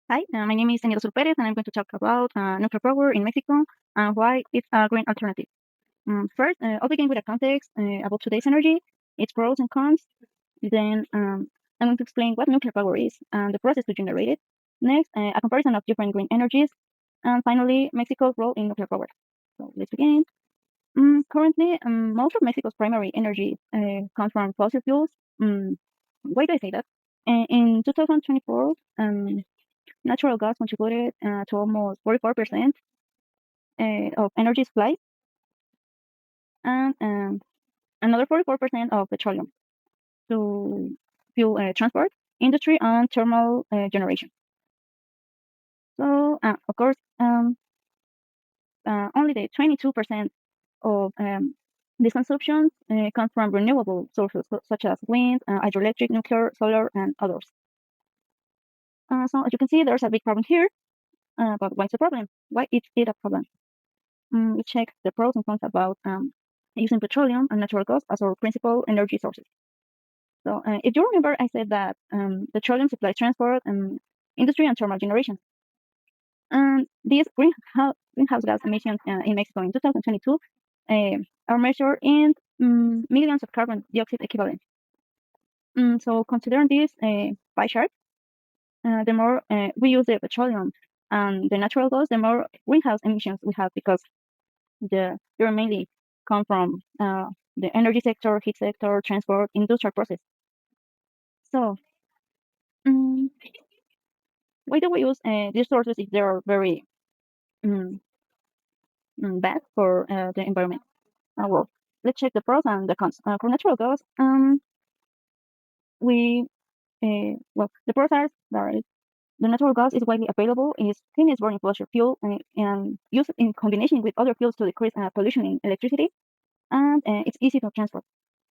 Hi, my name is Daniela Perez, and I'm going to talk about nuclear power in Mexico and why it's a green alternative. First, I'll begin with a context about today's energy, its pros and cons. Then, I'm going to explain what nuclear power is and the process to generate it. Next, a comparison of different green energies. And finally, Mexico's role in nuclear power. So let's begin. Currently, most of Mexico's primary energy comes from fossil fuels. Why do I say that? In 2024, natural gas contributed to almost 44% of energy supply and another 44% of petroleum to fuel transport, industry, and thermal generation. So, of course, only the 22% of these consumptions come from renewable sources such as wind, hydroelectric, nuclear, solar, and others. So, as you can see, there's a big problem here. But what's the problem? Why is it a problem? We check the pros and cons about using petroleum and natural gas as our principal energy sources. So, if you remember, I said that petroleum supplies transport, industry, and thermal generation. And these greenhouse gas emissions in Mexico in 2022 are measured in millions of carbon dioxide equivalent. So, considering this pie chart, the more we use the petroleum and the natural gas, the more greenhouse emissions we have because they mainly come from the energy sector, heat sector, transport, industrial process. So, um, why do we use these sources if they are very um, bad for the environment? Well, let's check the pros and the cons. For natural gas, we the pros are that the natural gas is widely available, is cleanest burning fossil fuel, and used in combination with other fuels to decrease pollution in electricity, and it's easy to transport.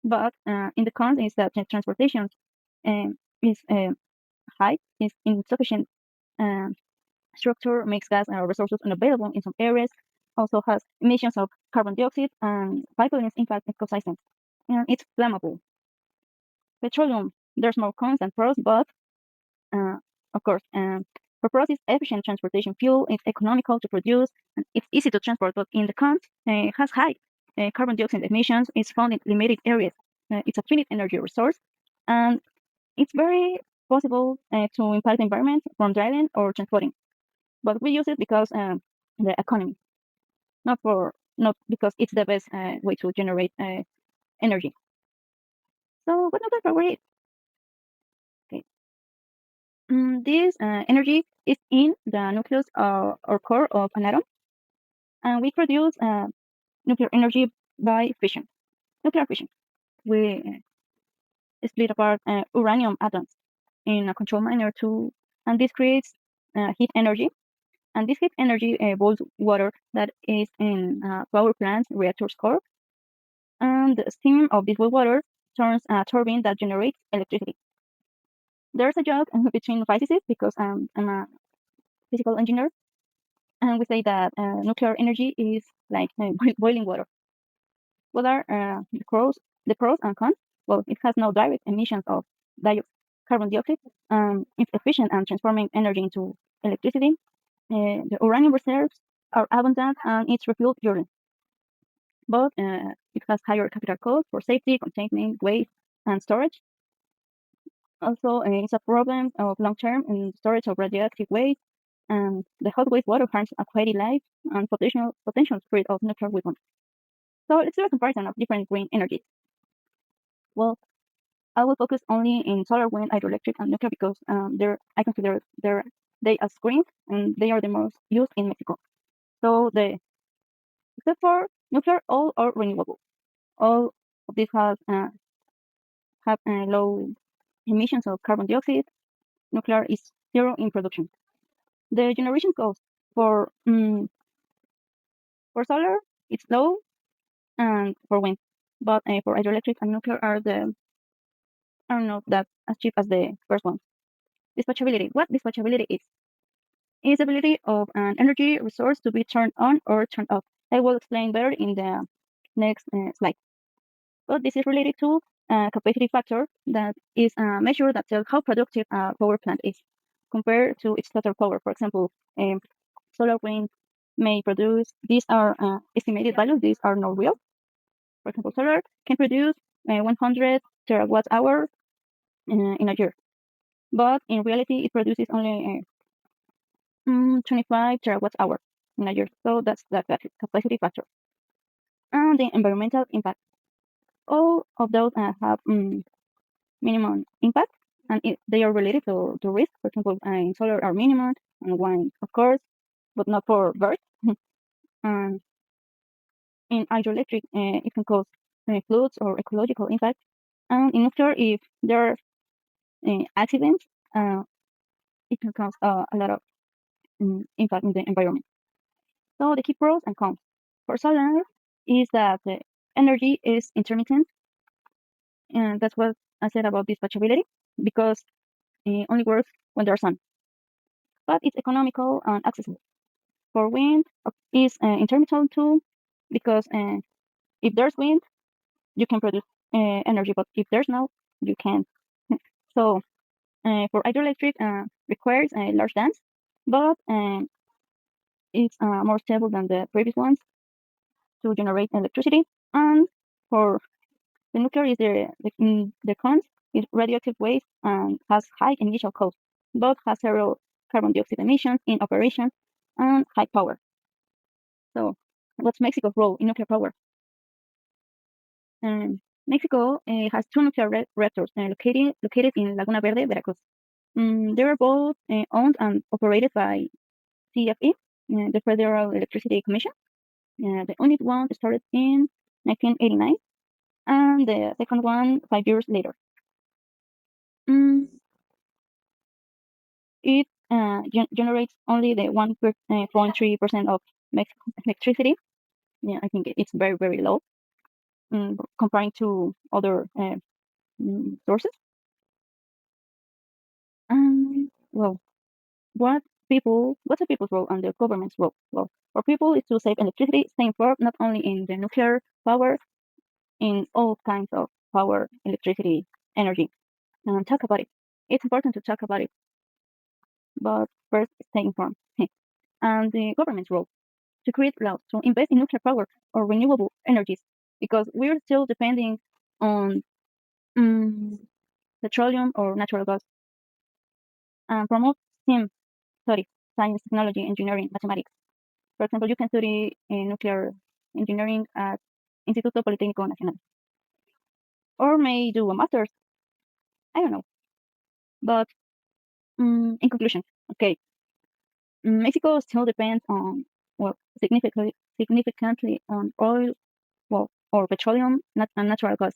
But in the cons is that the transportation is high, is insufficient structure, makes gas resources unavailable in some areas, also has emissions of carbon dioxide, and pipelines impact ecosystems. And it's flammable. Petroleum, there's more cons than pros, but uh, of course, for pros, it's efficient transportation fuel, it's economical to produce, and it's easy to transport, but in the cons, it has high carbon dioxide emissions, it's found in limited areas, it's a finite energy resource, and it's very possible to impact the environment from drilling or transporting. But we use it because the economy, not because it's the best way to generate energy. So what nuclear power is? Okay. This energy is in the nucleus or core of an atom, and we produce nuclear energy by fission, nuclear fission. We split apart uranium atoms in a control miner and this creates heat energy. And this heat energy boils water that is in power plants reactor's core. And the steam of this boiled water turns a turbine that generates electricity. There's a joke between physicists because I'm a physical engineer, and we say that nuclear energy is like boiling water. What are the pros and cons? Well, it has no direct emissions of carbon dioxide. It's efficient and transforming energy into electricity. The uranium reserves are abundant and it's refueled yearly. But it has higher capital costs for safety, containment, waste, and storage. Also, it's a problem of long-term storage of radioactive waste, and the hot wastewater harms aquatic life and potential spread of nuclear weapons. So let's do a comparison of different green energies. Well, I will focus only in solar, wind, hydroelectric, and nuclear because I consider they as green and they are the most used in Mexico. So except for nuclear, all are renewable. All of these have low emissions of carbon dioxide. Nuclear is zero in production. The generation cost for solar it's low, and for wind, but for hydroelectric and nuclear are not that as cheap as the first one. Dispatchability. What dispatchability is? Is the ability of an energy resource to be turned on or turned off. I will explain better in the next slide. But this is related to a capacity factor that is a measure that tells how productive a power plant is. compared to its total power. For example, solar wind may produce, these are estimated values, these are not real. For example, solar can produce 100 terawatt hour in a year, but in reality it produces only 25 terawatt hour in a year. So that's the capacity factor. And the environmental impact. All of those have minimum impact, and they are related to risk. For example, in solar are minimum, and wind, of course, but not for birds. And in hydroelectric, it can cause floods or ecological impact. And in nuclear, if there are accidents, it can cause a lot of impact in the environment. So the key pros and cons for solar is that the energy is intermittent, and that's what I said about dispatchability, because it only works when there's sun. But it's economical and accessible. For wind, is intermittent too, because if there's wind, you can produce energy, but if there's no, you can't. So for hydroelectric, requires large dams, but it's more stable than the previous ones to generate electricity. And for the nuclear, is the cons is radioactive waste and has high initial cost, but has zero carbon dioxide emissions in operation and high power. So, what's Mexico's role in nuclear power? Mexico has two nuclear reactors located in Laguna Verde, Veracruz. They are both owned and operated by CFE, the Federal Electricity Commission. The unit one started in 1989, and the second one 5 years later. It generates only the 1.3% of Mexico's electricity. Yeah, I think it's very, very low comparing to other sources. Well, what's the people's role and the government's role? Well, for people is to save electricity, stay informed not only in the nuclear power, in all kinds of power, electricity, energy, and talk about it. It's important to talk about it, but first stay informed. And the government's role to create laws to invest in nuclear power or renewable energies, because we're still depending on petroleum or natural gas, and promote STEM studies, science, technology, engineering, mathematics. For example, you can study nuclear engineering at Instituto Politécnico Nacional, or may do a master's. I don't know. But in conclusion, okay, Mexico still depends on, well, significantly on oil, well, or petroleum and natural gas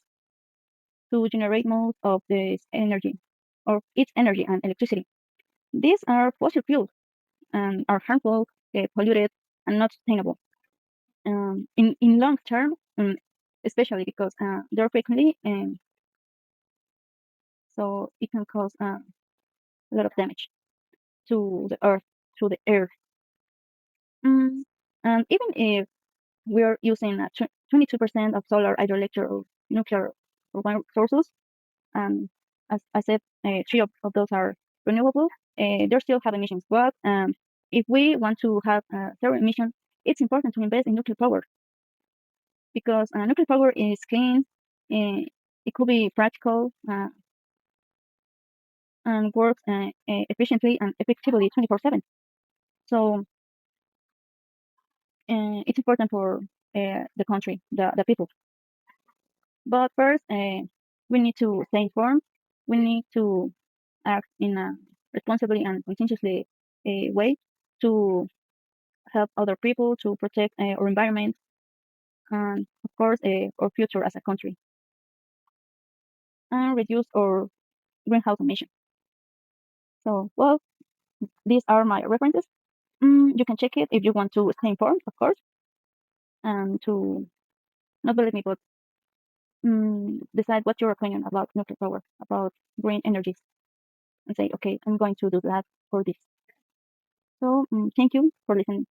to generate most of this energy, or its energy and electricity. These are fossil fuels and are harmful, polluted, and not sustainable. In long term, especially because they're frequently, so it can cause a lot of damage to the earth, to the air. And even if we're using 22% of solar, hydroelectric, or nuclear or wind sources, and as I said, three of those are renewable, they still have emissions. But if we want to have zero emissions, it's important to invest in nuclear power, because nuclear power is clean, it could be practical, and works efficiently and effectively 24/7. So it's important for the country, the people. But first, we need to stay informed. We need to act in a responsibly and conscientiously way to help other people, to protect our environment, and of course, our future as a country, and reduce our greenhouse emissions. So, well, these are my references. You can check it if you want to stay informed, of course, and to not believe me, but decide what's your opinion about nuclear power, about green energies, and say, okay, I'm going to do that or this. So, thank you for listening.